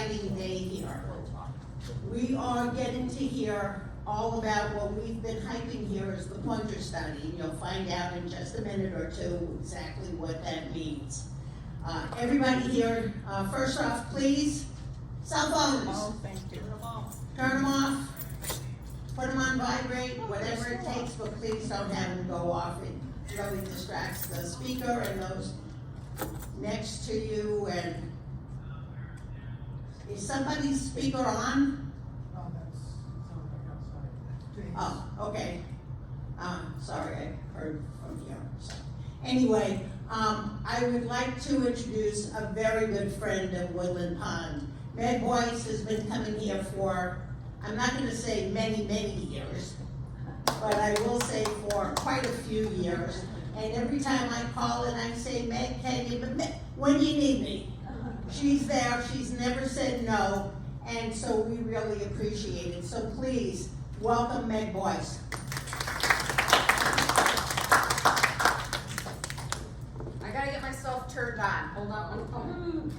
exciting day here. We are getting to hear all about what we've been hyping here as the Pointer Study. You'll find out in just a minute or two exactly what that means. Everybody here, first off, please, cell phones. Oh, thank you. Turn them off, put them on vibrate, whatever it takes, but please don't have them go off. It really distracts the speaker and those next to you. And is somebody's speaker on? Oh, okay. Sorry, I heard from here. So, anyway, I would like to introduce a very good friend of Woodland Pond. Meg Boyce has been coming here for, I'm not going to say many, many years, but I will say for quite a few years. And every time I call and I say, Meg, when do you need me? She's there. She's never said no. And so we really appreciate it. So please, welcome Meg Boyce. I gotta get myself turned on. Hold on one moment.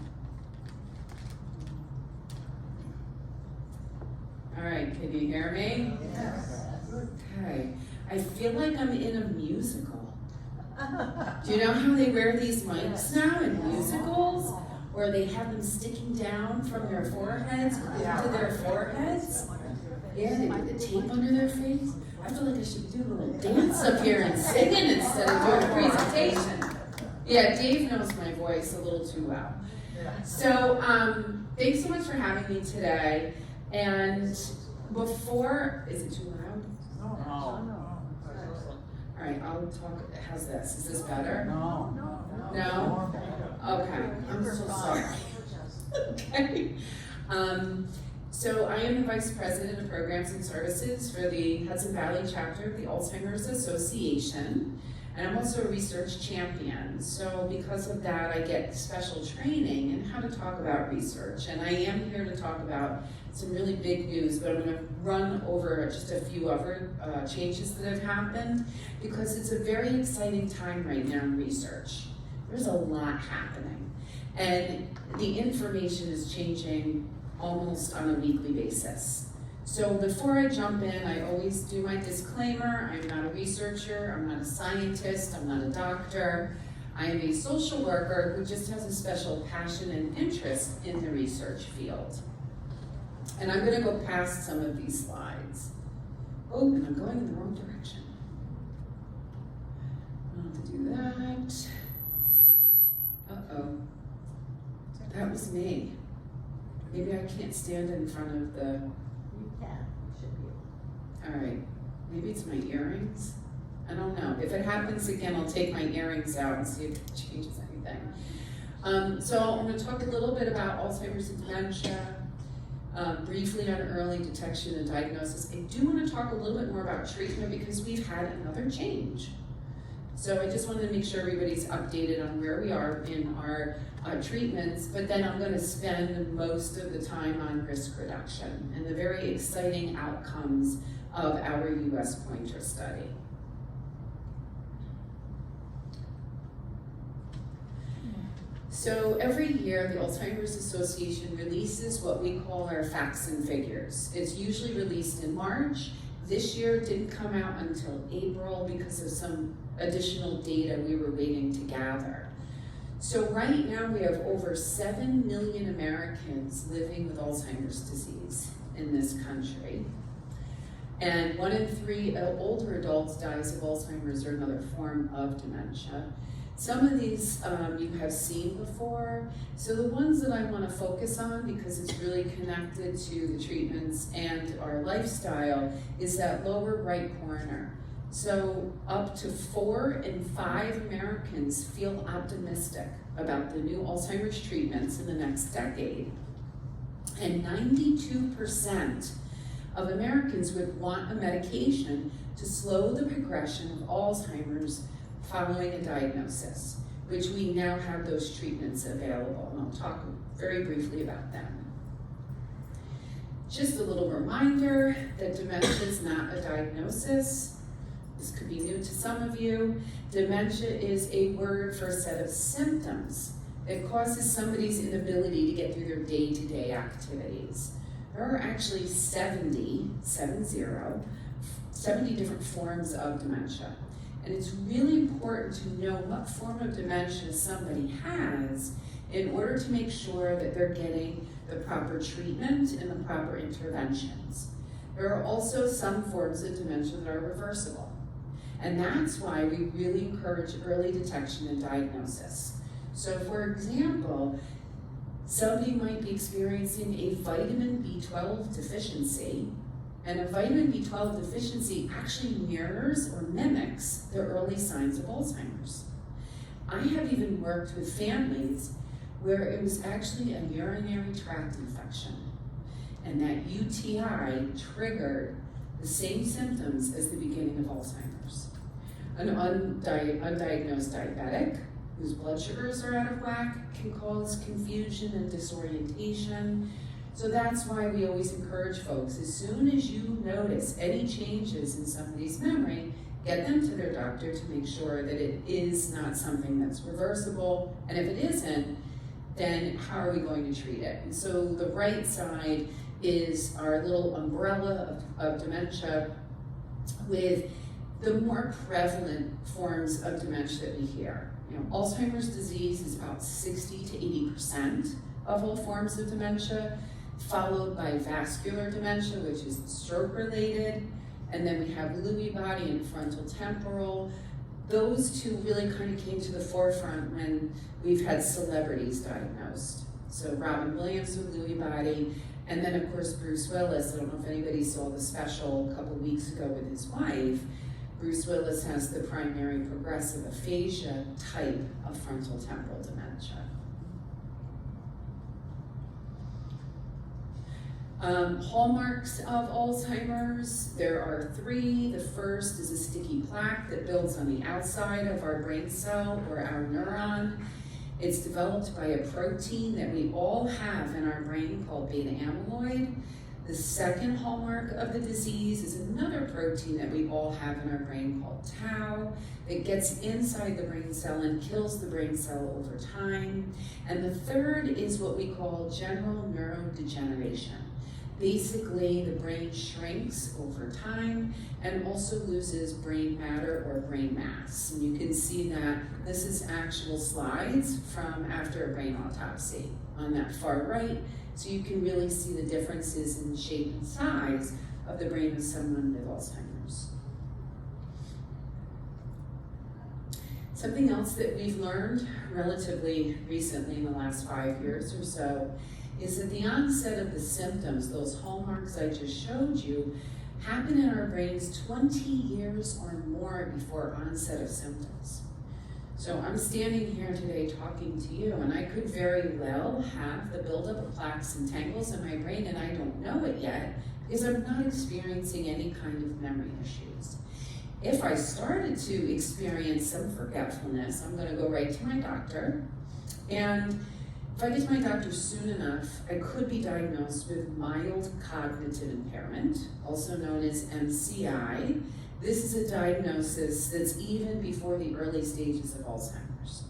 All right, can you hear me? Yes. Okay. I feel like I'm in a musical. Do you know how they wear these mics now in musicals? Where they have them sticking down from their foreheads into their foreheads? Yeah, they put the tape under their face. I feel like I should do a little dance up here and singing instead of doing a presentation. Yeah, Dave knows my voice a little too well. So, thanks so much for having me today. And before, is it too loud? No. All right, I'll talk, how's this? Is this better? No. No? Okay, I'm so sorry. Okay. So I am the Vice President of Programs and Services for the Hudson Valley chapter of the Alzheimer's Association. And I'm also a research champion. So because of that, I get special training in how to talk about research. And I am here to talk about some really big news, but I'm going to run over just a few other changes that have happened because it's a very exciting time right now in research. There's a lot happening. And the information is changing almost on a weekly basis. So before I jump in, I always do my disclaimer. I'm not a researcher, I'm not a scientist, I'm not a doctor. I am a social worker who just has a special passion and interest in the research field. And I'm gonna go past some of these slides. Oh, and I'm going in the wrong direction. I'll have to do that. Uh-oh, that was me. Maybe I can't stand in front of the, You can, should be. all right, maybe it's my earrings? I don't know. If it happens again, I'll take my earrings out and see if it changes anything. So I'm gonna talk a little bit about Alzheimer's and dementia, briefly on early detection and diagnosis. I do wanna talk a little bit more about treatment because we've had another change. So I just wanted to make sure everybody's updated on where we are in our treatments, but then I'm going to spend most of the time on risk reduction and the very exciting outcomes of our US Pointer Study. So every year, the Alzheimer's Association releases what we call our facts and figures. It's usually released in March. This year it didn't come out until April because of some additional data we were waiting to gather. So right now we have over 7 million Americans living with Alzheimer's disease in this country. And 1 in 3 older adults dies of Alzheimer's or another form of dementia. Some of these you have seen before. So the ones that I want to focus on, because it's really connected to the treatments and our lifestyle, is that lower right corner. So up to 4 in 5 Americans feel optimistic about the new Alzheimer's treatments in the next decade. And 92% of Americans would want a medication to slow the progression of Alzheimer's following a diagnosis, which we now have those treatments available, and I'll talk very briefly about them. Just a little reminder that dementia is not a diagnosis. This could be new to some of you. Dementia is a word for a set of symptoms It causes somebody's inability to get through their day-to-day activities. There are actually 70 different forms of dementia. And it's really important to know what form of dementia somebody has in order to make sure that they're getting the proper treatment and the proper interventions. There are also some forms of dementia that are reversible. And that's why we really encourage early detection and diagnosis. So for example, somebody might be experiencing a vitamin B12 deficiency, and a vitamin B12 deficiency actually mirrors or mimics the early signs of Alzheimer's. I have even worked with families where it was actually a urinary tract infection, and that UTI triggered the same symptoms as the beginning of Alzheimer's. An undiagnosed diabetic whose blood sugars are out of whack can cause confusion and disorientation. So that's why we always encourage folks, as soon as you notice any changes in somebody's memory, get them to their doctor to make sure that it is not something that's reversible, and if it isn't, then how are we going to treat it? And so the right side is our little umbrella of dementia with the more prevalent forms of dementia that we hear. You know, Alzheimer's disease is about 60 to 80% of all forms of dementia, followed by vascular dementia, which is stroke-related, and then we have Lewy body and frontal temporal. Those two really kind of came to the forefront when we've had celebrities diagnosed. So Robin Williams with Lewy body, and then of course Bruce Willis. I don't know if anybody saw the special a couple weeks ago with his wife. Bruce Willis has the primary progressive aphasia type of frontal temporal dementia. Hallmarks of Alzheimer's, there are 3. The first is a sticky plaque that builds on the outside of our brain cell or our neuron. It's developed by a protein that we all have in our brain called beta amyloid. The second hallmark of the disease is another protein that we all have in our brain called tau. It gets inside the brain cell and kills the brain cell over time. And the third is what we call general neurodegeneration. Basically, the brain shrinks over time and also loses brain matter or brain mass. And you can see that this is actual slides from after a brain autopsy on that far right. So you can really see the differences in shape and size of the brain of someone with Alzheimer's. Something else that we've learned relatively recently in the last 5 years or so is that the onset of the symptoms, those hallmarks I just showed you, happen in our brains 20 years or more before onset of symptoms. So I'm standing here today talking to you, and I could very well have the buildup of plaques and tangles in my brain, and I don't know it yet because I'm not experiencing any kind of memory issues. If I started to experience some forgetfulness, I'm going to go right to my doctor, and if I get to my doctor soon enough, I could be diagnosed with mild cognitive impairment, also known as MCI. This is a diagnosis that's even before the early stages of Alzheimer's.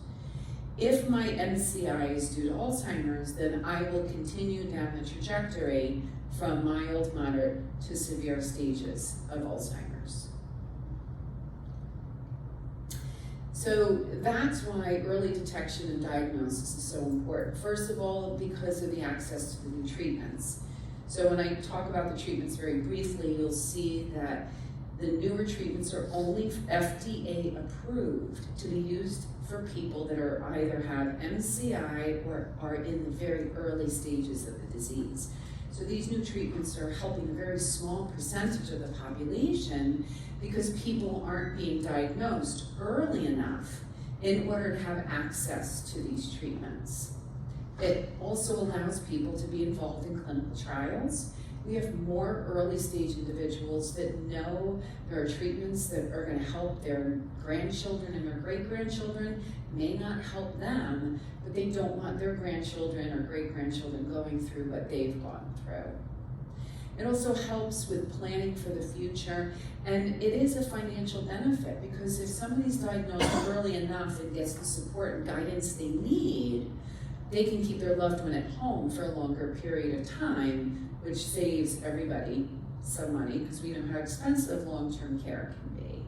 If my MCI is due to Alzheimer's, then I will continue down the trajectory from mild, moderate to severe stages of Alzheimer's. So that's why early detection and diagnosis is so important. First of all, because of the access to the new treatments. So when I talk about the treatments very briefly, you'll see that the newer treatments are only FDA approved to be used for people that are either have MCI or are in the very early stages of the disease. So these new treatments are helping a very small percentage of the population because people aren't being diagnosed early enough in order to have access to these treatments. It also allows people to be involved in clinical trials. We have more early stage individuals that know there are treatments that are going to help their grandchildren and their great-grandchildren, may not help them, but they don't want their grandchildren or great-grandchildren going through what they've gone through. It also helps with planning for the future, and it is a financial benefit because if somebody's diagnosed early enough and gets the support and guidance they need, they can keep their loved one at home for a longer period of time, which saves everybody some money because we know how expensive long-term care can be.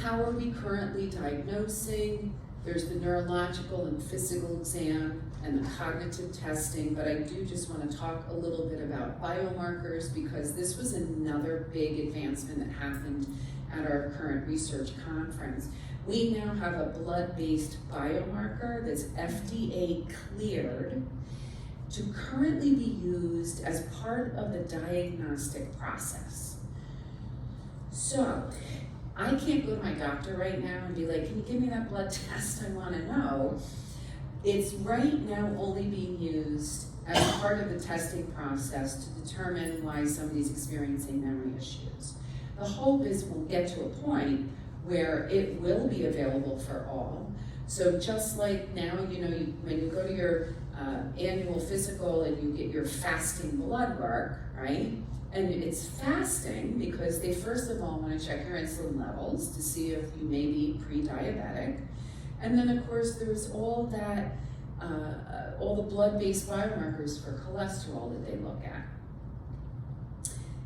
How are we currently diagnosing? There's the neurological and physical exam and the cognitive testing, but I do just want to talk a little bit about biomarkers because this was another big advancement that happened at our current research conference. We now have a blood-based biomarker that's FDA cleared to currently be used as part of the diagnostic process. So, I can't go to my doctor right now and be like, can you give me that blood test? I want to know. It's right now only being used as part of the testing process to determine why somebody's experiencing memory issues. The hope is we'll get to a point where it will be available for all. So just like now, when you go to your annual physical and you get your fasting blood work, right? And it's fasting because they first of all want to check your insulin levels to see if you may be pre-diabetic. And then of course there's all that, all the blood-based biomarkers for cholesterol that they look at.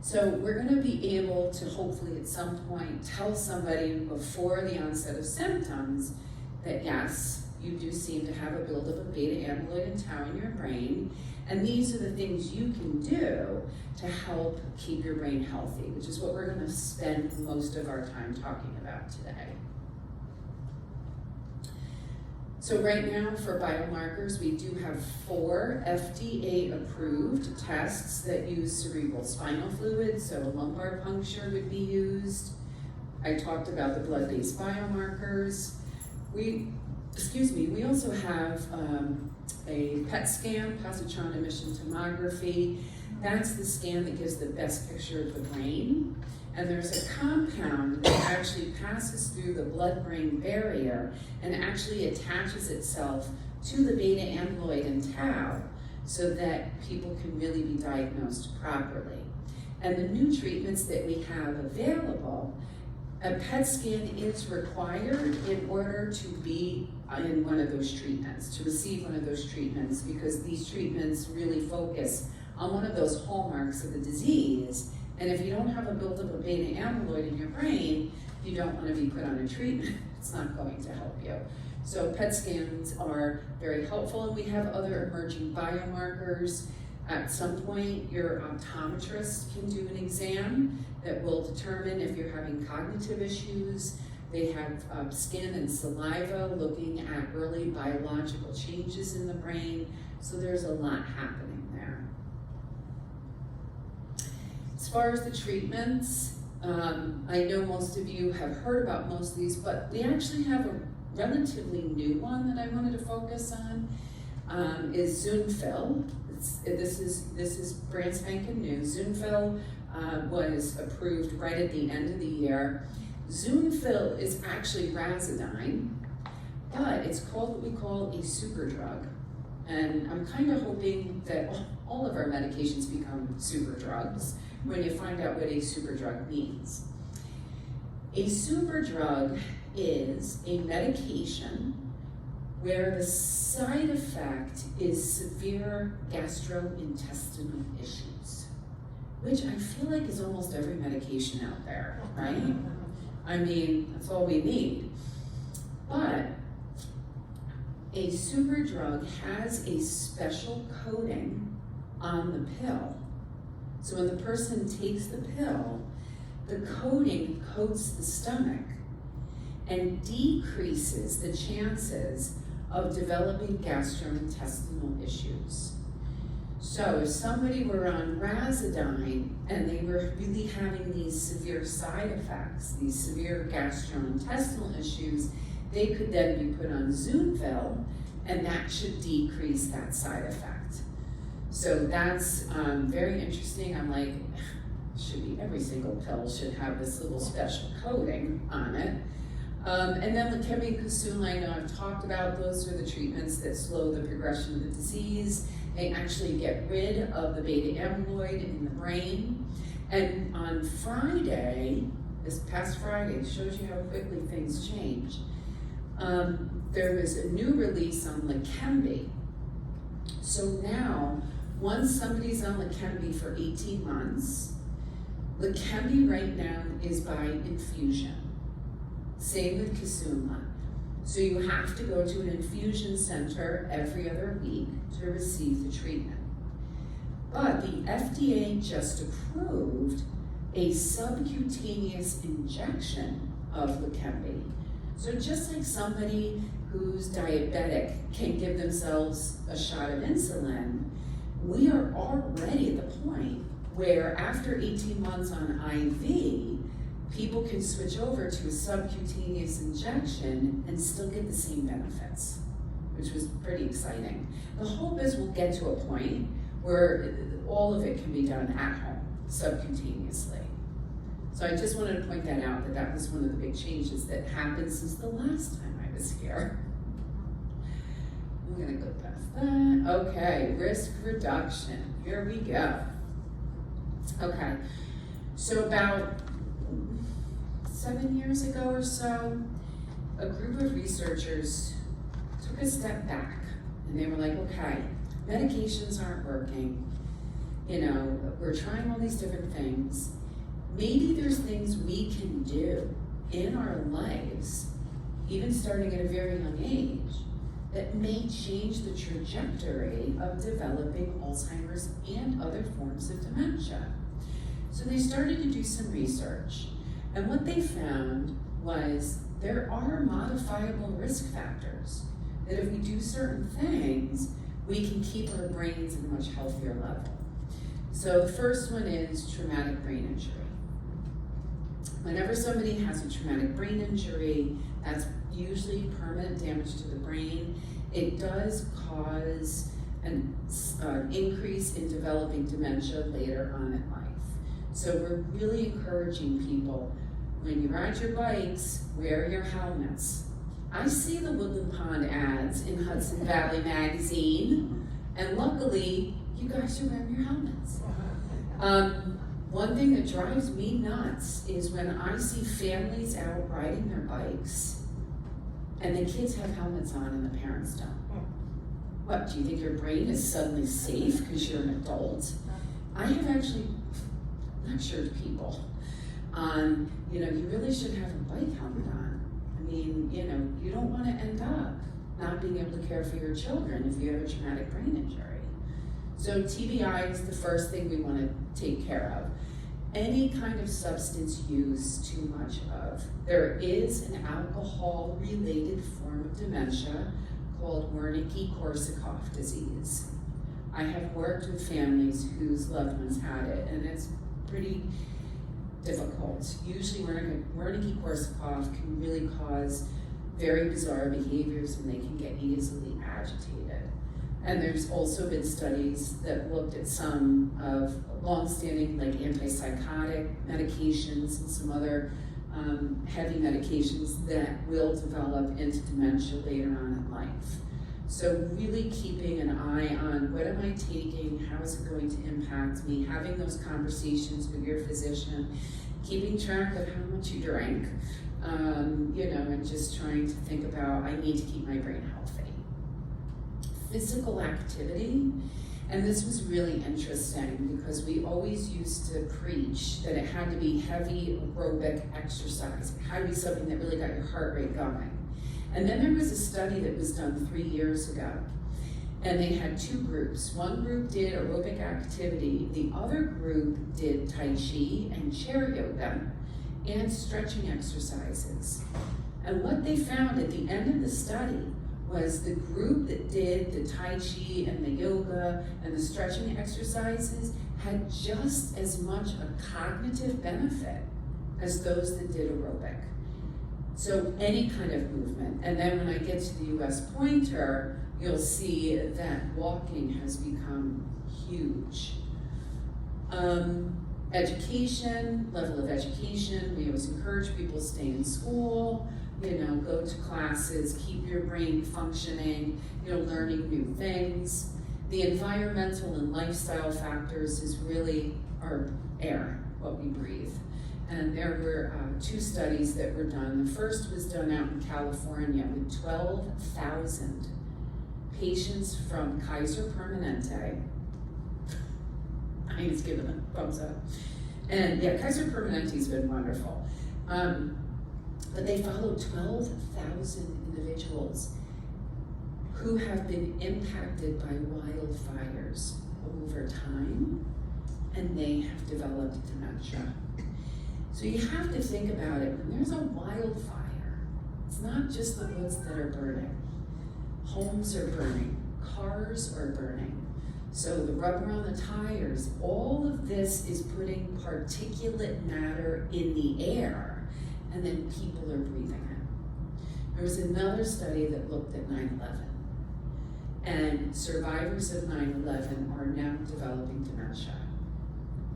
So we're going to be able to hopefully at some point tell somebody before the onset of symptoms that yes, you do seem to have a buildup of beta amyloid and tau in your brain, and these are the things you can do to help keep your brain healthy, which is what we're going to spend most of our time talking about today. So right now for biomarkers, we do have 4 FDA-approved tests that use cerebral spinal fluid, so a lumbar puncture would be used. I talked about the blood-based biomarkers. We also have a PET scan, positron emission tomography. That's the scan that gives the best picture of the brain. And there's a compound that actually passes through the blood-brain barrier and actually attaches itself to the beta amyloid and tau so that people can really be diagnosed properly. And the new treatments that we have available, a PET scan is required in order to be in one of those treatments, to receive one of those treatments, because these treatments really focus on one of those hallmarks of the disease. And if you don't have a buildup of beta amyloid in your brain, you don't want to be put on a treatment. It's not going to help you. So PET scans are very helpful, and we have other emerging biomarkers. At some point, your optometrist can do an exam that will determine if you're having cognitive issues. They have skin and saliva looking at early biological changes in the brain. So there's a lot happening there. As far as the treatments, I know most of you have heard about most of these, but we actually have a relatively new one that I wanted to focus on, is Zunfil. This is brand spanking new. Zunfil was approved right at the end of the year. Zunfil is actually Razodine, but it's called what we call a super drug. And I'm kind of hoping that all of our medications become super drugs when you find out what a super drug means. A super drug is a medication where the side effect is severe gastrointestinal issues, which I feel like is almost every medication out there, right? I mean, that's all we need. But a super drug has a special coating on the pill. So when the person takes the pill, the coating coats the stomach and decreases the chances of developing gastrointestinal issues. So if somebody were on Razodine and they were really having these severe side effects, these severe gastrointestinal issues, they could then be put on Zunfil, and that should decrease that side effect. So that's very interesting. I'm like, every single pill should have this little special coating on it. And then Leqembi and Kisunla, I know I've talked about, those are the treatments that slow the progression of the disease. They actually get rid of the beta amyloid in the brain. And on Friday, this past Friday, shows you how quickly things change. There was a new release on Leqembi. So now, once somebody's on Leqembi for 18 months, Leqembi right now is by infusion. Same with Kisunla. So you have to go to an infusion center every other week to receive the treatment. But the FDA just approved a subcutaneous injection of Leqembi. So just like somebody who's diabetic can give themselves a shot of insulin, we are already at the point where after 18 months on IV, people can switch over to a subcutaneous injection and still get the same benefits, which was pretty exciting. The hope is we'll get to a point where all of it can be done at home, subcutaneously. So I just wanted to point that out, that that was one of the big changes that happened since the last time I was here. I'm gonna go past that. Okay, risk reduction. Here we go. Okay, so about 7 years ago or so, a group of researchers took a step back and they were like, okay, medications aren't working. You know, we're trying all these different things. Maybe there's things we can do in our lives, even starting at a very young age, that may change the trajectory of developing Alzheimer's and other forms of dementia. So they started to do some research, and what they found was there are modifiable risk factors that if we do certain things, we can keep our brains at a much healthier level. So the first one is traumatic brain injury. Whenever somebody has a traumatic brain injury, that's usually permanent damage to the brain. It does cause an increase in developing dementia later on in life. So we're really encouraging people, when you ride your bikes, wear your helmets. I see the Woodland Pond ads in Hudson Valley Magazine, and luckily, you guys are wearing your helmets. One thing that drives me nuts is when I see families out riding their bikes and the kids have helmets on and the parents don't. What, do you think your brain is suddenly safe because you're an adult? I have actually lectured people on, you know, you really should have a bike helmet on. I mean, you know, you don't want to end up not being able to care for your children if you have a traumatic brain injury. So TBI is the first thing we want to take care of. Any kind of substance use too much of. There is an alcohol-related form of dementia called Wernicke-Korsakoff disease. I have worked with families whose loved ones had it, and it's pretty difficult. Usually Wernicke-Korsakoff can really cause very bizarre behaviors and they can get easily agitated. And there's also been studies that looked at some of long-standing like antipsychotic medications and some other heavy medications that will develop into dementia later on in life. So really keeping an eye on what am I taking, how is it going to impact me, having those conversations with your physician, keeping track of how much you drink, you know, and just trying to think about, I need to keep my brain healthy. Physical activity, and this was really interesting because we always used to preach that it had to be heavy aerobic exercise. It had to be something that really got your heart rate going. And then there was a study that was done 3 years ago, and they had two groups. One group did aerobic activity, the other group did Tai Chi and chair yoga and stretching exercises. And what they found at the end of the study was the group that did the Tai Chi and the yoga and the stretching exercises had just as much a cognitive benefit as those that did aerobic. So any kind of movement. And then when I get to the US Pointer, you'll see that walking has become huge. Education, level of education, we always encourage people to stay in school, you know, go to classes, keep your brain functioning, you know, learning new things. The environmental and lifestyle factors is really our air, what we breathe. And there were 2 studies that were done. The first was done out in California with 12,000 patients from Kaiser Permanente. I was giving them thumbs up. And yeah, Kaiser Permanente's been wonderful. But they followed 12,000 individuals who have been impacted by wildfires over time, and they have developed dementia. So you have to think about it, when there's a wildfire, it's not just the woods that are burning. Homes are burning, cars are burning. So the rubber on the tires, all of this is putting particulate matter in the air, and then people are breathing it. There was another study that looked at 9/11, and survivors of 9/11 are now developing dementia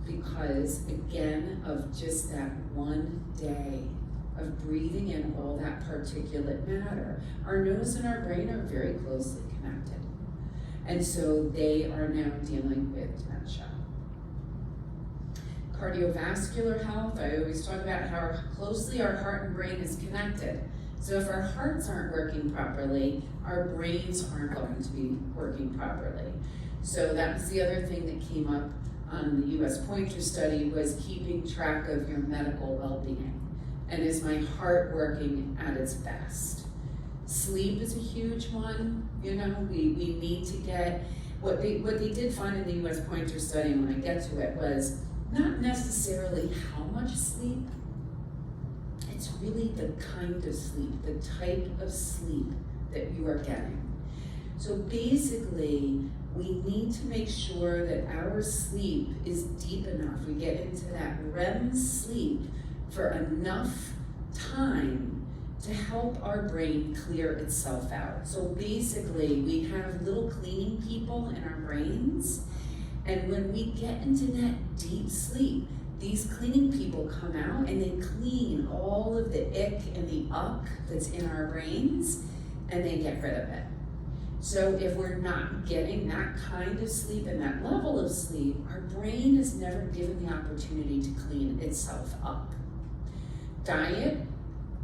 because, again, of just that one day of breathing in all that particulate matter. Our nose and our brain are very closely connected. And so they are now dealing with dementia. Cardiovascular health, I always talk about how closely our heart and brain is connected. So if our hearts aren't working properly, our brains aren't going to be working properly. So that was the other thing that came up on the US Pointer study, was keeping track of your medical well-being. And is my heart working at its best? Sleep is a huge one. You know, we need to get, what they did find in the US Pointer study, and when I get to it, was not necessarily how much sleep, it's really the kind of sleep, the type of sleep that you are getting. So basically, we need to make sure that our sleep is deep enough. We get into that REM sleep for enough time to help our brain clear itself out. So basically, we have little cleaning people in our brains, and when we get into that deep sleep, these cleaning people come out and they clean all of the ick and the uck that's in our brains, and they get rid of it. So if we're not getting that kind of sleep and that level of sleep, our brain is never given the opportunity to clean itself up. Diet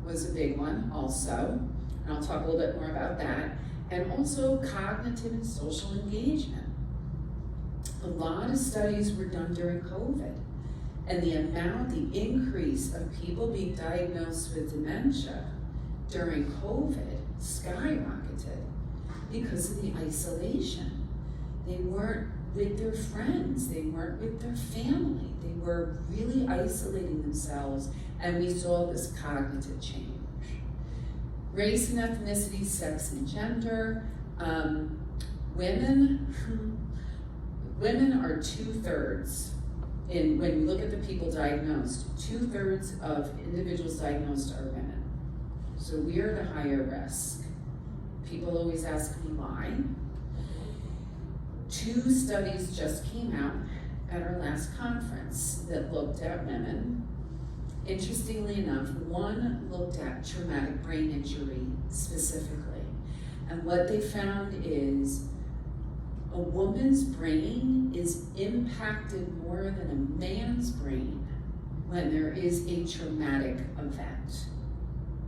was a big one also, and I'll talk a little bit more about that, and also cognitive and social engagement. A lot of studies were done during COVID, and the increase of people being diagnosed with dementia during COVID skyrocketed because of the isolation. They weren't with their friends, they weren't with their family, they were really isolating themselves, and we saw this cognitive change. Race and ethnicity, sex and gender. Women are 2/3 when you look at the people diagnosed, 2/3 of individuals diagnosed are women. So we are at a higher risk. People always ask me why. 2 studies just came out at our last conference that looked at women. Interestingly enough, one looked at traumatic brain injury specifically. And what they found is a woman's brain is impacted more than a man's brain when there is a traumatic event.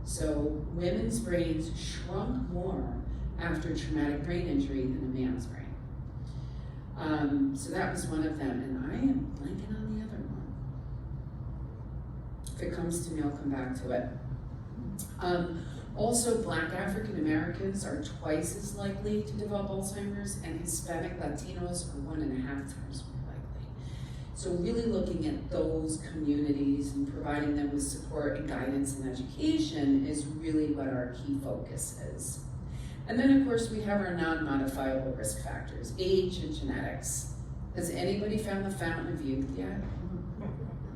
So women's brains shrunk more after traumatic brain injury than a man's brain. So that was one of them, and I am blanking on the other one. If it comes to me, I'll come back to it. Also, Black African Americans are twice as likely to develop Alzheimer's, and Hispanic Latinos are 1.5 times more likely. So really looking at those communities and providing them with support and guidance and education is really what our key focus is. And then, of course, we have our non-modifiable risk factors, age and genetics. Has anybody found the fountain of youth yet?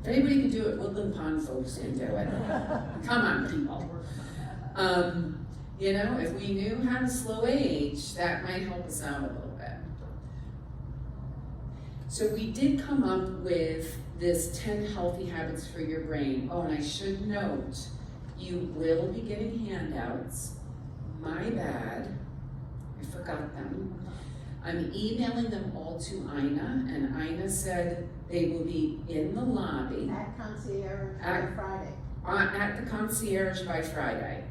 If anybody can do it, Woodland Pond folks can do it. Come on, people. You know, if we knew how to slow age, that might help us out a little bit. So we did come up with this 10 healthy habits for your brain. Oh, and I should note, you will be getting handouts. My bad, I forgot them. I'm emailing them all to Ina, and Ina said they will be in the lobby At concierge on Friday. at the concierge by Friday.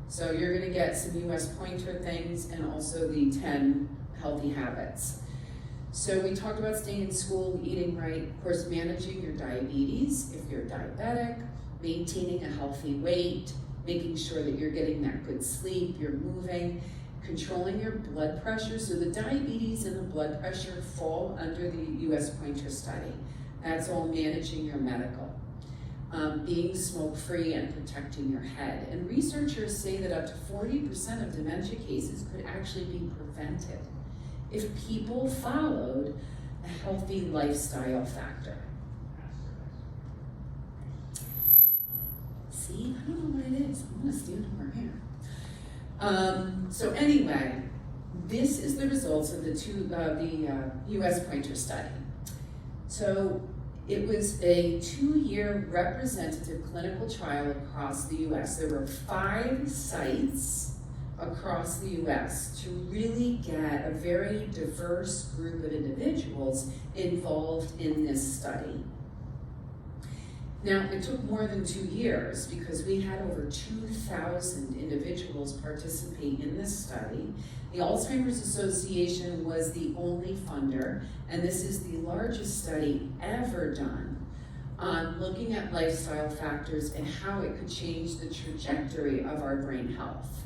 So you're gonna get some US Pointer things and also the 10 healthy habits. So we talked about staying in school, eating right, of course, managing your diabetes if you're diabetic, maintaining a healthy weight, making sure that you're getting that good sleep, you're moving, controlling your blood pressure. So the diabetes and the blood pressure fall under the US Pointer study. That's all managing your medical. Being smoke-free and protecting your head. And researchers say that up to 40% of dementia cases could actually be prevented if people followed a healthy lifestyle factor. See, I don't know what it is. I'm gonna stand over here. So anyway, this is the results of the US Pointer study. So it was a 2-year representative clinical trial across the US. There were 5 sites across the US to really get a very diverse group of individuals involved in this study. Now, it took more than 2 years because we had over 2,000 individuals participate in this study. The Alzheimer's Association was the only funder, and this is the largest study ever done on looking at lifestyle factors and how it could change the trajectory of our brain health.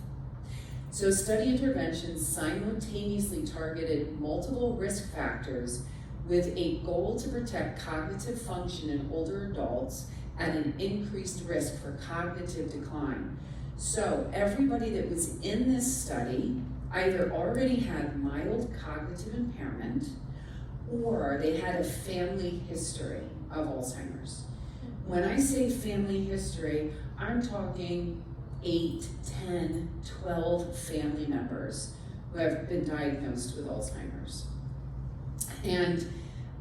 So study interventions simultaneously targeted multiple risk factors with a goal to protect cognitive function in older adults at an increased risk for cognitive decline. So everybody that was in this study either already had mild cognitive impairment or they had a family history of Alzheimer's. When I say family history, I'm talking 8, 10, 12 family members who have been diagnosed with Alzheimer's. And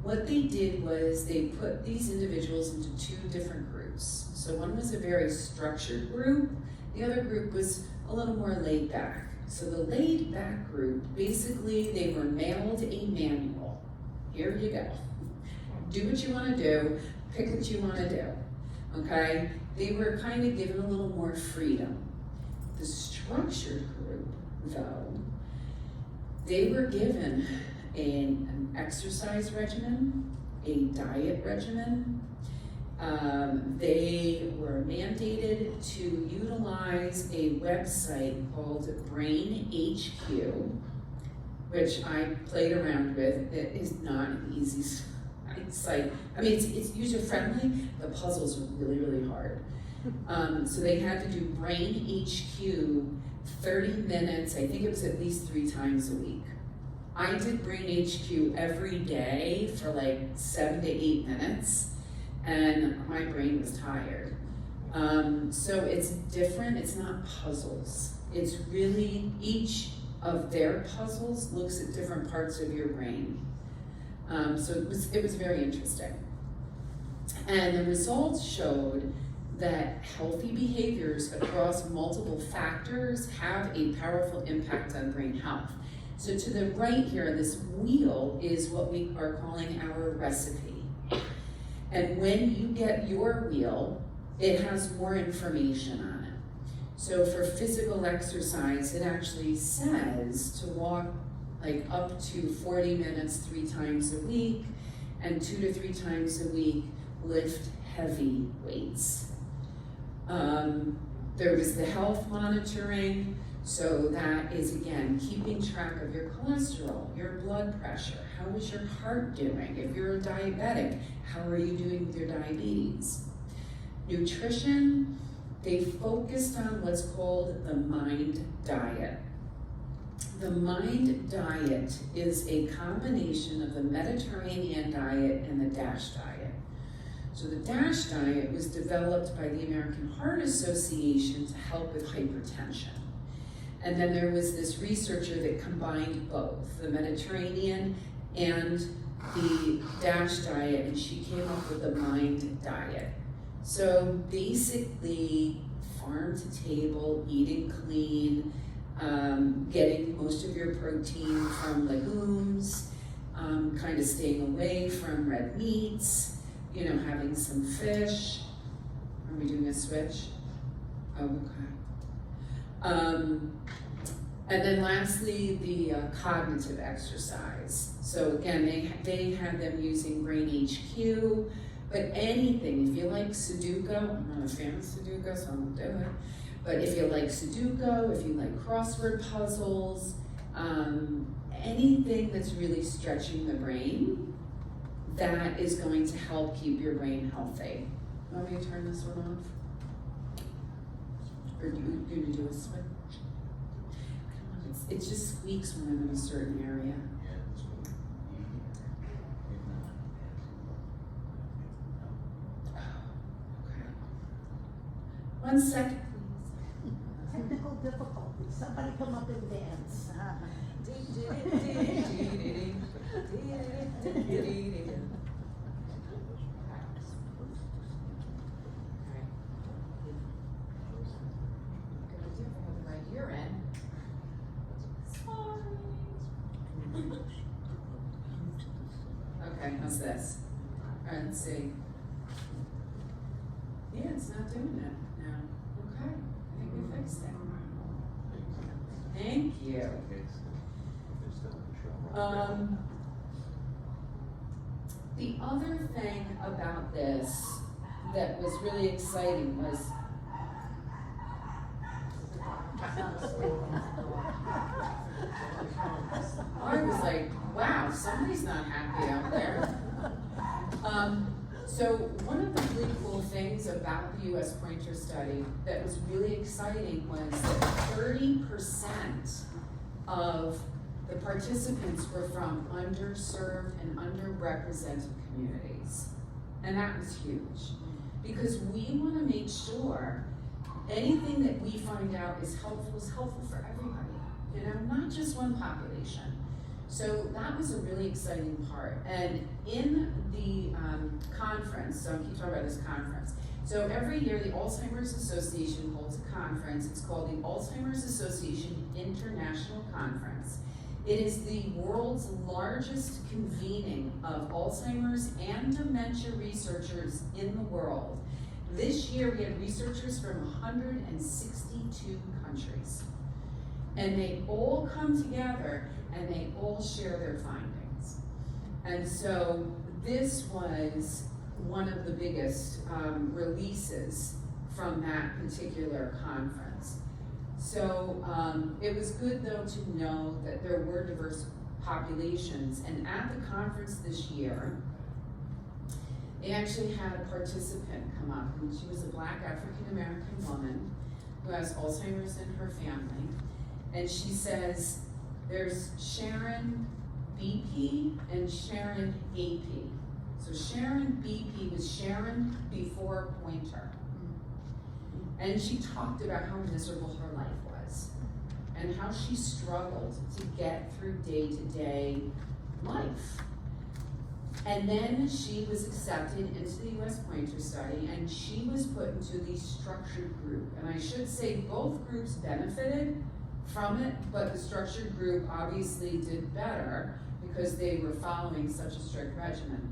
what they did was they put these individuals into 2 different groups. So one was a very structured group, the other group was a little more laid back. So the laid back group, basically they were mailed a manual. Here you go. Do what you wanna do, pick what you wanna do, okay? They were kind of given a little more freedom. The structured group, though, they were given an exercise regimen, a diet regimen. They were mandated to utilize a website called Brain HQ, which I played around with. It is not an easy site. I mean, it's user-friendly. The puzzles are really, really hard. So they had to do Brain HQ 30 minutes. I think it was at least 3 times a week. I did Brain HQ every day for like 7 to 8 minutes, and my brain was tired. So it's different, it's not puzzles. It's really, each of their puzzles looks at different parts of your brain. So it was very interesting. And the results showed that healthy behaviors across multiple factors have a powerful impact on brain health. So to the right here, this wheel is what we are calling our recipe. And when you get your wheel, it has more information on it. So for physical exercise, it actually says to walk like up to 40 minutes 3 times a week, and 2 to 3 times a week, lift heavy weights. There was the health monitoring, so that is, again, keeping track of your cholesterol, your blood pressure, how is your heart doing? If you're a diabetic, how are you doing with your diabetes? Nutrition, they focused on what's called the MIND diet. The MIND diet is a combination of the Mediterranean diet and the DASH diet. So the DASH diet was developed by the American Heart Association to help with hypertension. And then there was this researcher that combined both, the Mediterranean and the DASH diet, and she came up with the MIND diet. So basically, farm to table, eating clean, getting most of your protein from legumes, kind of staying away from red meats, having some fish. Are we doing a switch? Oh, okay. And then lastly, the cognitive exercise. So again, they had them using Brain HQ, but anything, if you like Sudoku, I'm not a fan of Sudoku, so I won't do it. But if you like Sudoku, if you like crossword puzzles, anything that's really stretching the brain, that is going to help keep your brain healthy. Want me to turn this one off? Or do you going to do a switch? It just squeaks when I'm in a certain area. Okay. 1 second, please. Technical difficulties. Somebody come up and dance. Okay, how's this? All right, let's see. Yeah, it's not doing it now. Okay, I think we fixed it. Thank you. The other thing about this that was really exciting was I was like, wow, somebody's not happy out there. So one of the really cool things about the U.S. Pointer study that was really exciting was that 30% of the participants were from underserved and underrepresented communities. And that was huge, because we want to make sure anything that we find out is helpful for everybody, not just one population. So that was a really exciting part. And in the conference, so I keep talking about this conference. So every year the Alzheimer's Association holds a conference. It's called the Alzheimer's Association International Conference. It is the world's largest convening of Alzheimer's and dementia researchers in the world. This year we had researchers from 162 countries. And they all come together and they all share their findings. And so this was one of the biggest releases from that particular conference. So it was good though to know that there were diverse populations, and at the conference this year, they actually had a participant come up, and she was a Black African-American woman who has Alzheimer's in her family, and she says, there's Sharon BP and Sharon AP. So Sharon BP was Sharon before Pointer. And she talked about how miserable her life was and how she struggled to get through day-to-day life. And then she was accepted into the U.S. Pointer study, and she was put into the structured group. And I should say both groups benefited from it, but the structured group obviously did better because they were following such a strict regimen.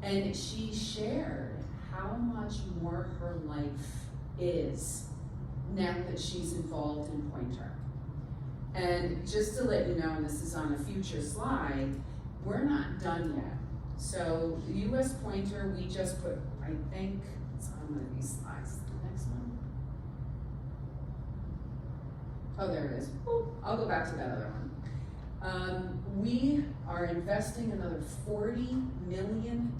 And she shared how much more her life is now that she's involved in Pointer. And just to let you know, and this is on a future slide, we're not done yet. So the U.S. Pointer, we just put, I think, it's on one of these slides. The next one. Oh, there it is. Ooh, I'll go back to that other one. We are investing another $40 million.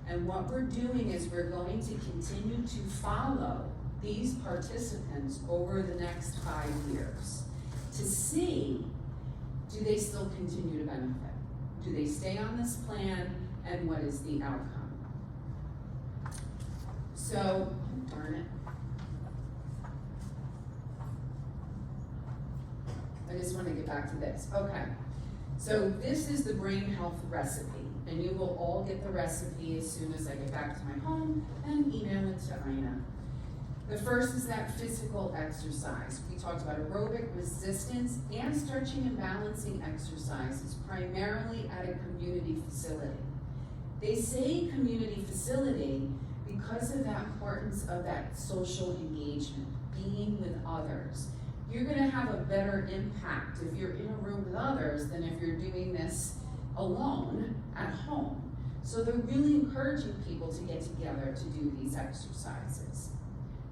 And what we're doing is we're going to continue to follow these participants over the next 5 years to see, do they still continue to benefit? Do they stay on this plan, and what is the outcome? So, darn it. I just want to get back to this. Okay, so this is the brain health recipe, and you will all get the recipe as soon as I get back to my home and email it to Ina. The first is that physical exercise. We talked about aerobic, resistance, and stretching and balancing exercises, primarily at a community facility. They say community facility because of that importance of that social engagement, being with others. You're gonna have a better impact if you're in a room with others than if you're doing this alone at home. So they're really encouraging people to get together to do these exercises.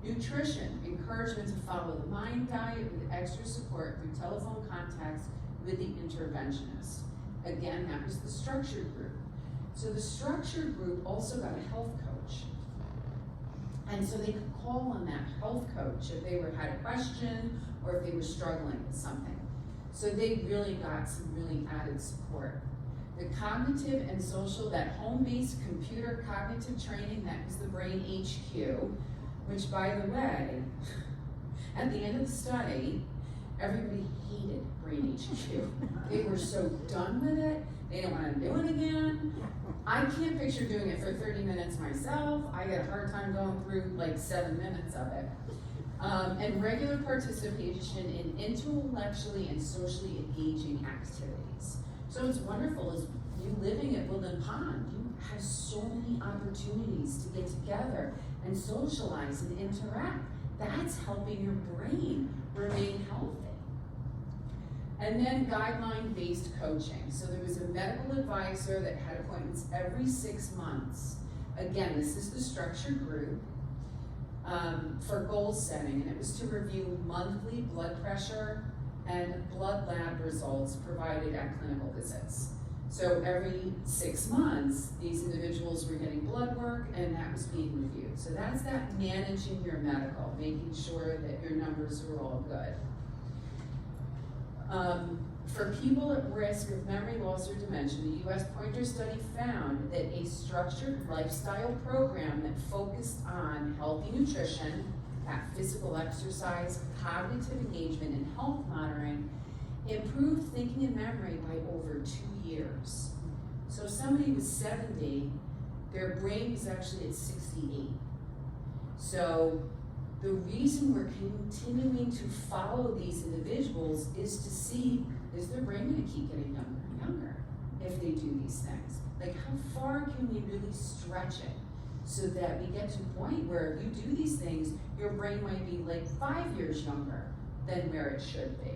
Nutrition, encouragement to follow the MIND diet with extra support through telephone contacts with the interventionist. Again, that was the structured group. So the structured group also got a health coach. And so they could call on that health coach if they had a question or if they were struggling with something. So they really got some really added support. The cognitive and social, that home-based computer cognitive training, that was the Brain HQ, which, by the way, at the end of the study, everybody hated Brain HQ. They were so done with it, they didn't want to do it again. I can't picture doing it for 30 minutes myself. I get a hard time going through like 7 minutes of it. And regular participation in intellectually and socially engaging activities. So it's wonderful, as you living at Woodland Pond, you have so many opportunities to get together and socialize and interact. That's helping your brain remain healthy. And then guideline-based coaching. So there was a medical advisor that had appointments every 6 months. Again, this is the structured group for goal setting, and it was to review monthly blood pressure and blood lab results provided at clinical visits. So every 6 months, these individuals were getting blood work, and that was being reviewed. So that's that managing your medical, making sure that your numbers are all good. For people at risk of memory loss or dementia, the U.S. Pointer study found that a structured lifestyle program that focused on healthy nutrition, that physical exercise, cognitive engagement, and health monitoring improved thinking and memory by over 2 years. So if somebody was 70, their brain was actually at 68. So the reason we're continuing to follow these individuals is to see, is their brain gonna keep getting younger and younger if they do these things? Like, how far can we really stretch it so that we get to a point where if you do these things, your brain might be like 5 years younger than where it should be.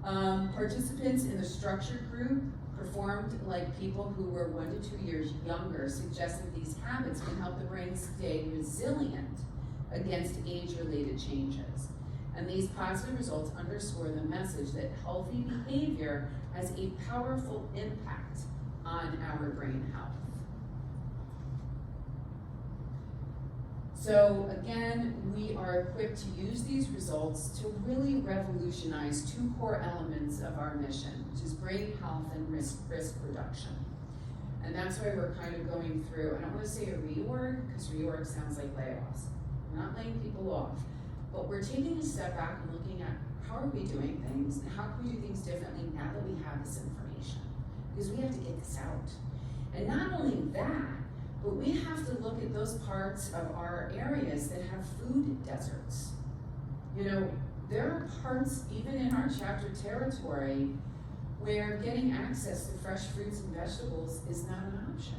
Participants in the structured group performed like people who were 1 to 2 years younger, suggesting these habits can help the brain stay resilient against age-related changes. And these positive results underscore the message that healthy behavior has a powerful impact on our brain health. So again, we are equipped to use these results to really revolutionize 2 core elements of our mission, which is brain health and risk reduction. And that's why we're kind of going through, I don't want to say a reorg, because reorg sounds like layoffs. We're not laying people off, but we're taking a step back and looking at how are we doing things and how can we do things differently now that we have this information, because we have to get this out. And not only that, but we have to look at those parts of our areas that have food deserts. You know, there are parts, even in our chapter territory, where getting access to fresh fruits and vegetables is not an option.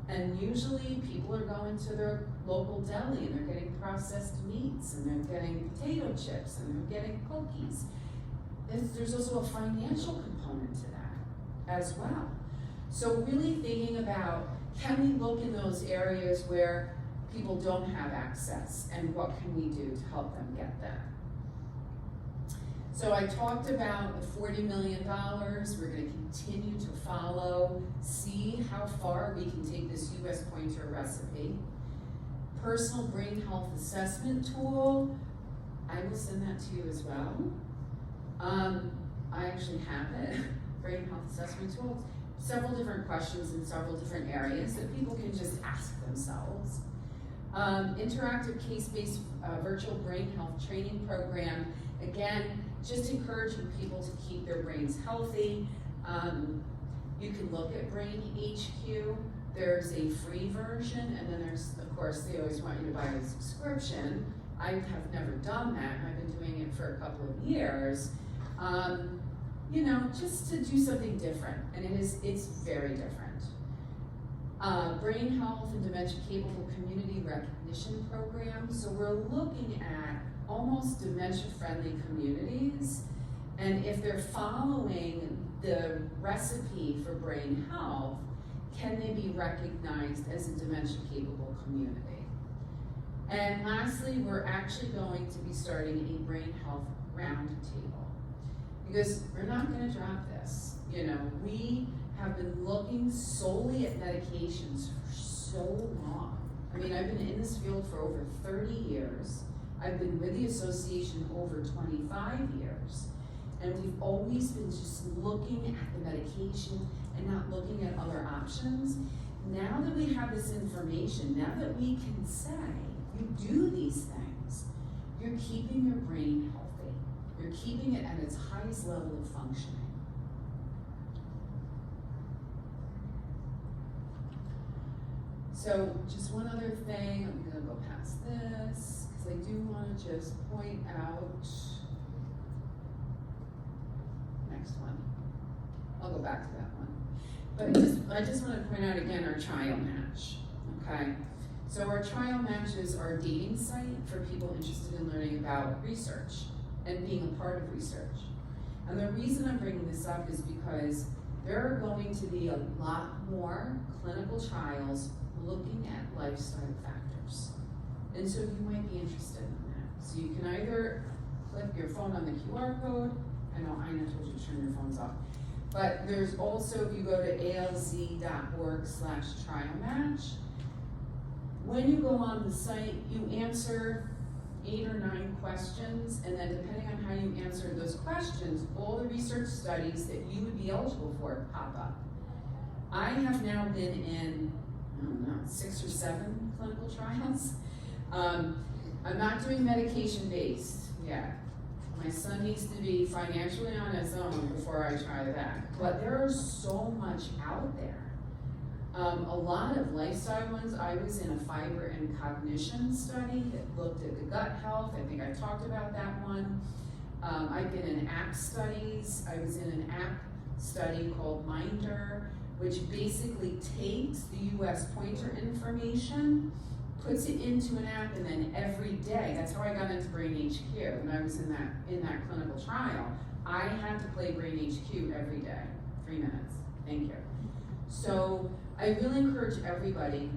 And usually people are going to their local deli and they're getting processed meats and they're getting potato chips and they're getting cookies. There's also a financial component to that as well. So really thinking about, can we look in those areas where people don't have access and what can we do to help them get there? So I talked about the $40 million. We're going to continue to follow, see how far we can take this U.S. Pointer recipe. Personal brain health assessment tool, I will send that to you as well. I actually have it, brain health assessment tool. Several different questions in several different areas that people can just ask themselves. Interactive case-based virtual brain health training program, again, just encouraging people to keep their brains healthy. You can look at Brain HQ. There's a free version, and then there's, of course, they always want you to buy a subscription. I have never done that, I've been doing it for a couple of years. You know, just to do something different, and it's very different. Brain health and dementia capable community recognition program. So we're looking at almost dementia-friendly communities, and if they're following the recipe for brain health, can they be recognized as a dementia-capable community? And lastly, we're actually going to be starting a brain health roundtable, because we're not gonna drop this. You know, we have been looking solely at medications for so long. I mean, I've been in this field for over 30 years. I've been with the association over 25 years. And we've always been just looking at the medication and not looking at other options. Now that we have this information, now that we can say, you do these things, you're keeping your brain healthy. You're keeping it at its highest level of functioning. So just one other thing, I'm gonna go past this, because I do wanna just point out, next one. I'll go back to that one. But I just wanna point out again our trial match, okay? So our trial match is our dating site for people interested in learning about research and being a part of research. And the reason I'm bringing this up is because there are going to be a lot more clinical trials looking at lifestyle factors. And so you might be interested in that. So you can either click your phone on the QR code. I know Ina told you to turn your phones off. But there's also, if you go to alz.org/trialmatch, when you go on the site, you answer 8 or 9 questions, and then depending on how you answer those questions, all the research studies that you would be eligible for pop up. I have now been in, I don't know, 6 or 7 clinical trials. I'm not doing medication-based yet. My son needs to be financially on his own before I try that. But there is so much out there. A lot of lifestyle ones. I was in a fiber and cognition study that looked at the gut health. I think I talked about that one. I've been in app studies. I was in an app study called Minder, which basically takes the US pointer information, puts it into an app, and then every day, that's how I got into Brain HQ when I was in that clinical trial. I had to play Brain HQ every day, 3 minutes. Thank you. So I really encourage everybody,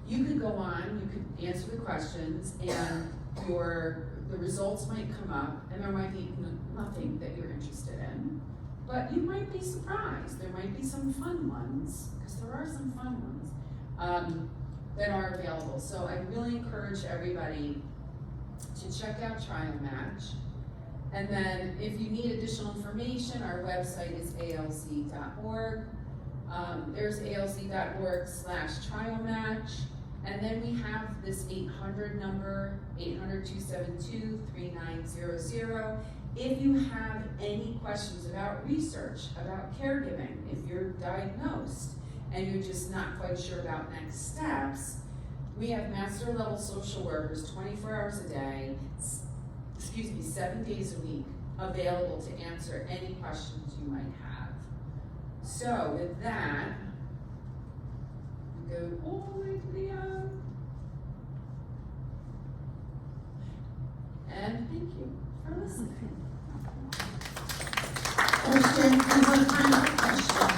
you could go on, you could answer the questions, and the results might come up, and there might be nothing that you're interested in, but you might be surprised. There might be some fun ones, because there are some fun ones, that are available. So I really encourage everybody to check out Trial Match. And then if you need additional information, our website is alz.org. There's alz.org/trialmatch. And then we have this 800 number, 800-272-3900. If you have any questions about research, about caregiving, if you're diagnosed and you're just not quite sure about next steps, we have master level social workers 24 hours a day, 7 days a week, available to answer any questions you might have. So with that, we go all the way to the end. And thank you for listening. Question, and one final question.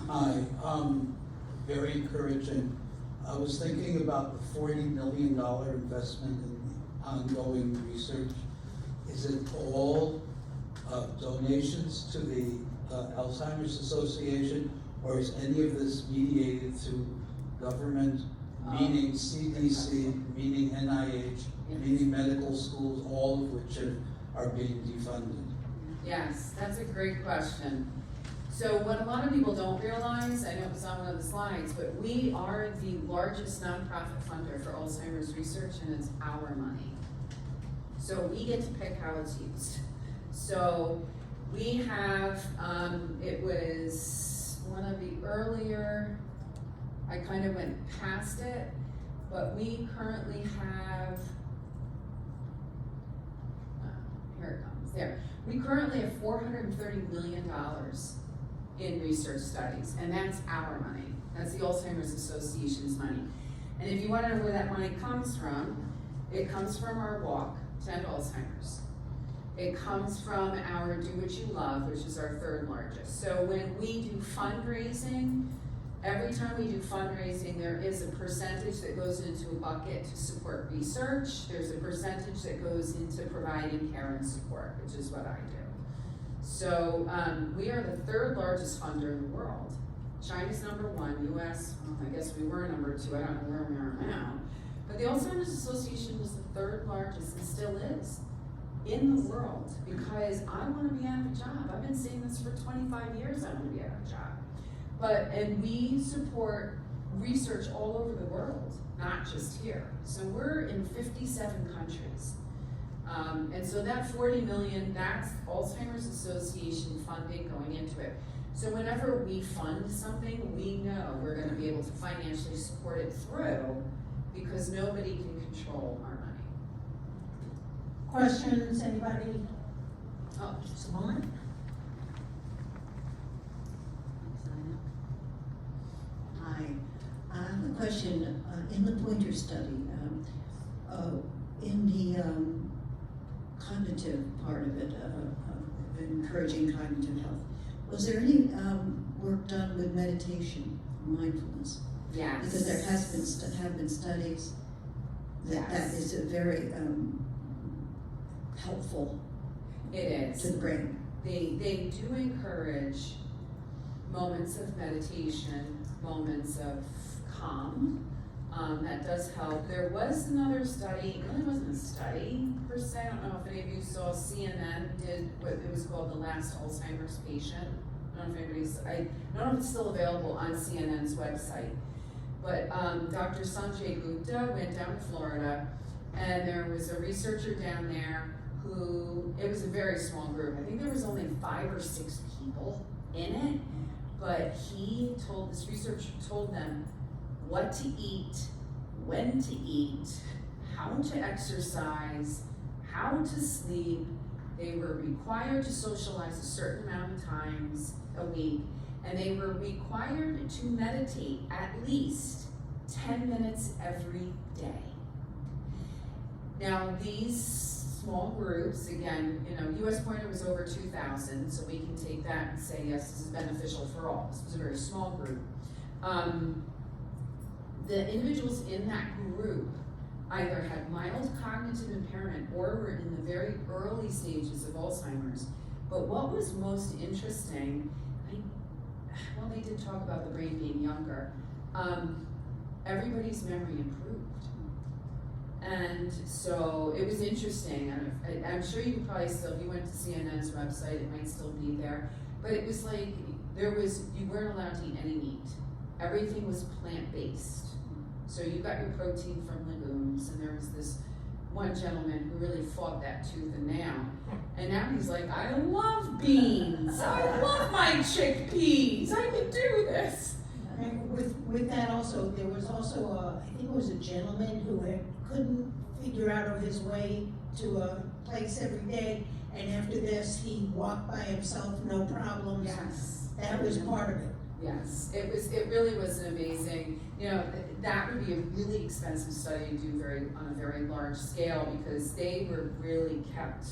Hi, very encouraging. I was thinking about the $40 million investment in ongoing research. Is it all donations to the Alzheimer's Association, or is any of this mediated through government, meaning CDC, meaning NIH, meaning medical schools, all of which are being defunded? Yes, that's a great question. So what a lot of people don't realize, I know it was on one of the slides, but we are the largest nonprofit funder for Alzheimer's research, and it's our money. So we get to pick how it's used. So We have, it was one of the earlier, I kind of went past it, but we currently have, here it comes, there. We currently have $430 million in research studies, and that's our money. That's the Alzheimer's Association's money. And if you wanna know where that money comes from, it comes from our walk to end Alzheimer's. It comes from our Do What You Love, which is our third largest. So when we do fundraising, every time we do fundraising, there is a percentage that goes into a bucket to support research. There's a percentage that goes into providing care and support, which is what I do. So we are the third largest funder in the world. China's number one, US, well, I guess we were number two, I don't know where we are now. But the Alzheimer's Association was the third largest and still is in the world, because I wanna be out of a job. I've been saying this for 25 years, I wanna be out of a job. And we support research all over the world, not just here. So we're in 57 countries. And so that 40 million, that's Alzheimer's Association funding going into it. So whenever we fund something, we know we're gonna be able to financially support it through, because nobody can control our money. Questions, anybody? Oh, Just a moment. Hi, I have a question, in the Pointer study, in the cognitive part of it, encouraging cognitive health, was there any work done with meditation, mindfulness? yes. Because there have been studies that Yes. is a very helpful It is. to the brain. They do encourage moments of meditation, moments of calm. That does help. There was another study, it really wasn't a study per se, I don't know if any of you saw CNN did what it was called The Last Alzheimer's Patient. I don't know if I don't know if it's still available on CNN's website. But Dr. Sanjay Gupta went down to Florida, and there was a researcher down there who, it was a very small group, I think there was only 5 or 6 people in it, but this researcher told them what to eat, when to eat, how to exercise, how to sleep. They were required to socialize a certain amount of times a week, and they were required to meditate at least 10 minutes every day. Now, these small groups, again, US Pointer was over 2,000, so we can take that and say, yes, this is beneficial for all. This was a very small group. The individuals in that group either had mild cognitive impairment or were in the very early stages of Alzheimer's. But what was most interesting, they did talk about the brain being younger, everybody's memory improved. And so it was interesting. I'm sure you could probably still, if you went to CNN's website, it might still be there. But it was like, you weren't allowed to eat any meat. Everything was plant-based. So you got your protein from legumes, and there was this one gentleman who really fought that tooth and nail. And now he's like, I love beans. I love my chickpeas. I can do this. And with that also, there was also I think it was a gentleman who couldn't figure out his way to a place every day, and after this, he walked by himself, no problems. Yes. That was part of it. Yes, it really was an amazing, that would be a really expensive study to do on a very large scale, because they were really kept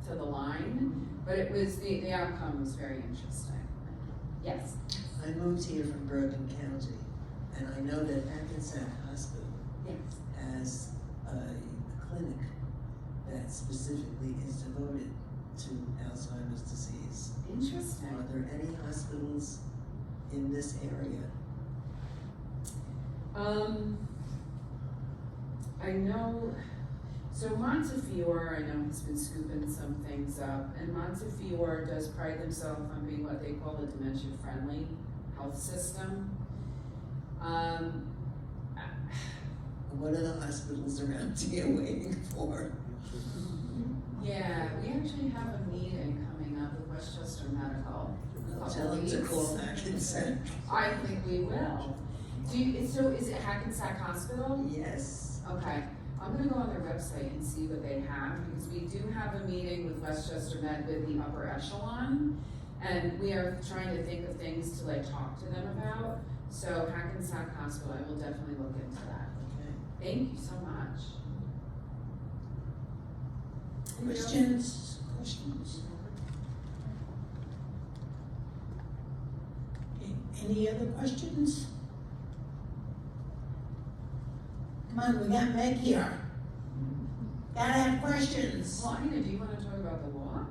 to the line, but it was, the outcome was very interesting. Yes? I moved here from Bergen County, and I know that Hackensack Hospital Yes. has a clinic that specifically is devoted to Alzheimer's disease. Interesting. Are there any hospitals in this area? I know, so Montefiore, I know has been scooping some things up, and Montefiore does pride themselves on being what they call a dementia-friendly health system. What are the hospitals around here waiting for? Yeah, we actually have a meeting coming up with what Westchester Medical. I'll couple tell them to weeks. call Hackensack. I think we will. So is it Hackensack Hospital? Yes. Okay, I'm gonna go on their website and see what they have, because we do have a meeting with Westchester Med with the upper echelon, and we are trying to think of things to like talk to them about. So Hackensack Hospital, I will definitely look into that. Okay. Thank you so much. Questions? Any other questions? Come on, we got Meg here. Gotta have questions. Well, Ina, do you wanna talk about the walk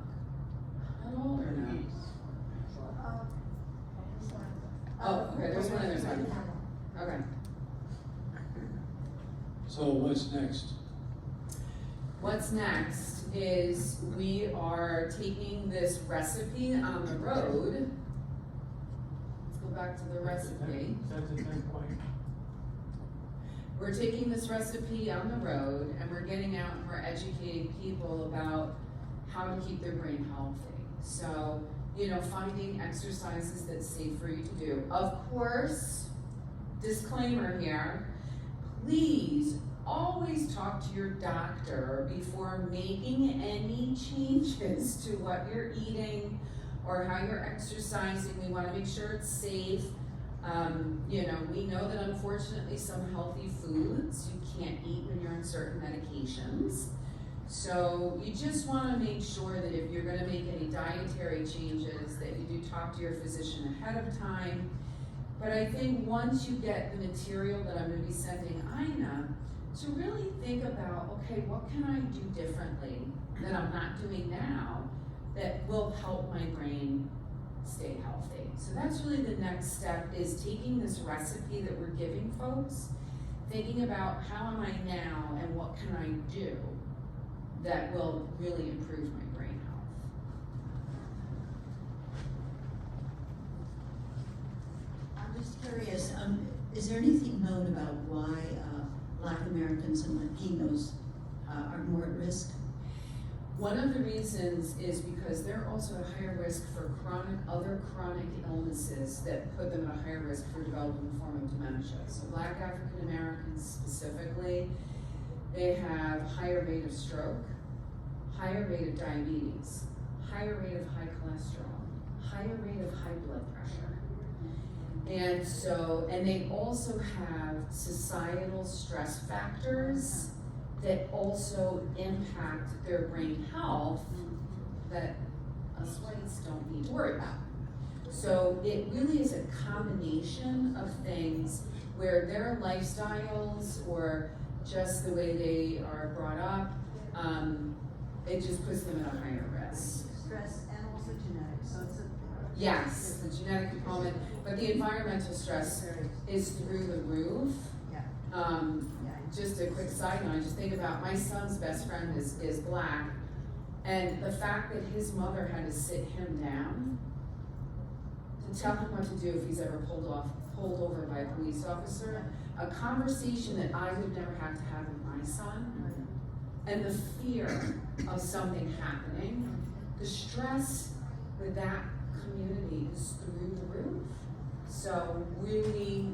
at all, or no? Oh, okay, there's one other side. Okay. So what's next? What's next is we are taking this recipe on the road. Let's go back to the recipe. That's a 10-point. We're taking this recipe on the road and we're getting out and we're educating people about how to keep their brain healthy. So, finding exercises that's safe for you to do. Of course, disclaimer here, please always talk to your doctor before making any changes to what you're eating or how you're exercising. We wanna make sure it's safe. We know that unfortunately some healthy foods you can't eat when you're on certain medications. So you just wanna make sure that if you're gonna make any dietary changes, that you do talk to your physician ahead of time. But I think once you get the material that I'm gonna be sending Ina, to really think about, okay, what can I do differently that I'm not doing now that will help my brain stay healthy? So that's really the next step, is taking this recipe that we're giving folks, thinking about how am I now and what can I do that will really improve my brain health. I'm just curious, is there anything known about why Black Americans and Latinos are more at risk? One of the reasons is because they're also at higher risk for other chronic illnesses that put them at a higher risk for developing a form of dementia. So Black African Americans specifically, they have higher rate of stroke, higher rate of diabetes, higher rate of high cholesterol, higher rate of high blood pressure. And they also have societal stress factors that also impact their brain health that us whites don't need to worry about. So it really is a combination of things where their lifestyles or just the way they are brought up, it just puts them at a higher risk. Stress and also genetics, so it's a. Yes, the genetic component, but the environmental stress is through the roof. Yeah. Just a quick side note, I just think about my son's best friend is Black, and the fact that his mother had to sit him down to tell him what to do if he's ever pulled over by a police officer, a conversation that I would never have to have with my son, and the fear of something happening, the stress with that community is through the roof. So really,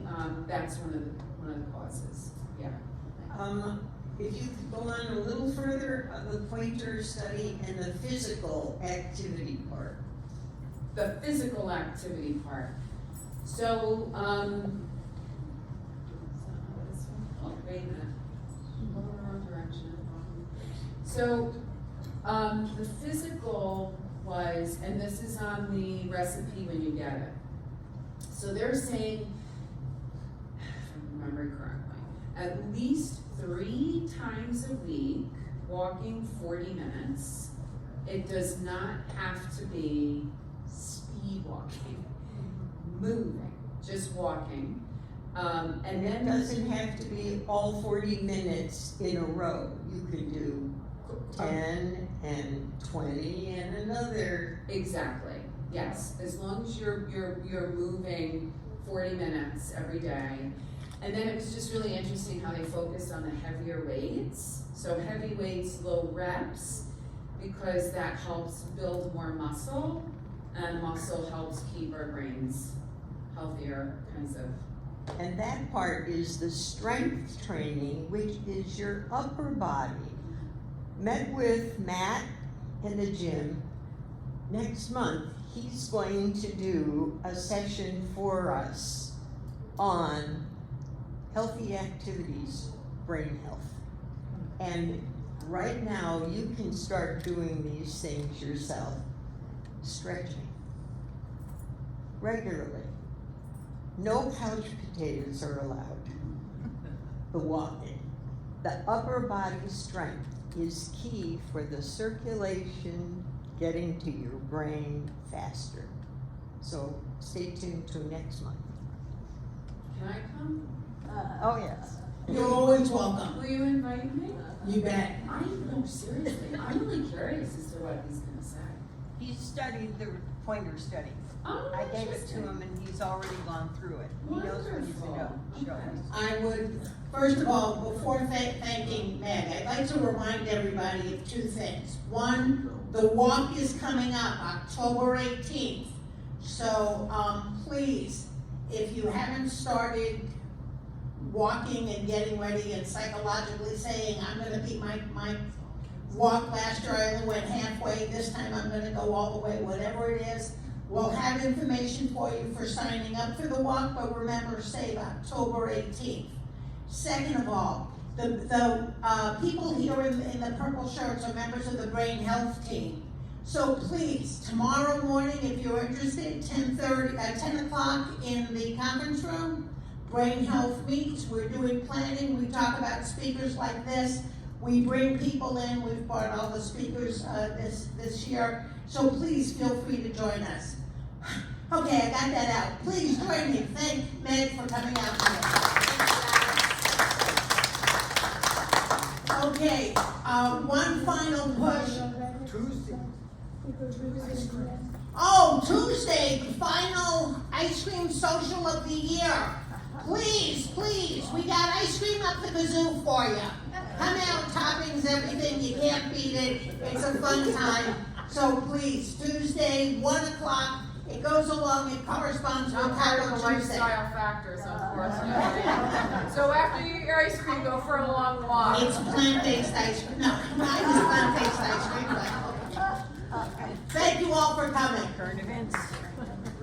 that's one of the causes, yeah. If you could go on a little further on the Pointer study and the physical activity part. The physical activity part. So, wait a minute. Going in the wrong direction. So, the physical was, and this is on the recipe when you get it. So they're saying, if I remember correctly, at least 3 times a week, walking 40 minutes. It does not have to be speed walking, moving, just walking. And And then it doesn't have to be all 40 minutes in a row. You could do 10 and 20 and another. Exactly, yes, as long as you're moving 40 minutes every day. And then it was just really interesting how they focused on the heavier weights. So heavy weights, low reps, because that helps build more muscle. also helps keep our brains healthier, kinds of. And that part is the strength training, which is your upper body. Met with Matt in the gym. Next month, he's going to do a session for us on healthy activities, brain health. And right now, you can start doing these things yourself. Stretching regularly. No couch potatoes are allowed. The walking. The upper body strength is key for the circulation getting to your brain faster. So stay tuned to next month. Can I come? Oh, yes. You're always welcome. Will you invite me? You bet. No, seriously, I'm really curious as to what he's gonna say. He studied the pointer study. Oh, I gave it to interesting. him and he's already gone through it. He knows what he's gonna show us. I would, first of all, before thanking Meg, I'd like to remind everybody of two things. One, the walk is coming up October 18th. So, please, if you haven't started walking and getting ready and psychologically saying, I'm gonna beat my walk last year, I only went halfway, this time I'm gonna go all the way, whatever it is. We'll have information for you for signing up for the walk, but remember, save October 18th. Second of all, the people here in the purple shirts are members of the brain health team. So please, tomorrow morning, if you're interested, 10 o'clock in the conference room, Brain Health Meets. We're doing planning. We talk about speakers like this. We bring people in. We've brought all the speakers this year. So please feel free to join us. Okay, I got that out. Please join me. Thank Meg for coming out today. Okay, one final push. Oh, Tuesday, the final ice cream social of the year. Please, please, we got ice cream up the kazoo for you. Come out, toppings, everything, you can't beat it. It's a fun time. So please, Tuesday, 1 o'clock, it goes along, it corresponds with Taco Tuesday. Lifestyle factors, unfortunately. So after you eat your ice cream, go for a long walk. It's plant-based ice cream. No, I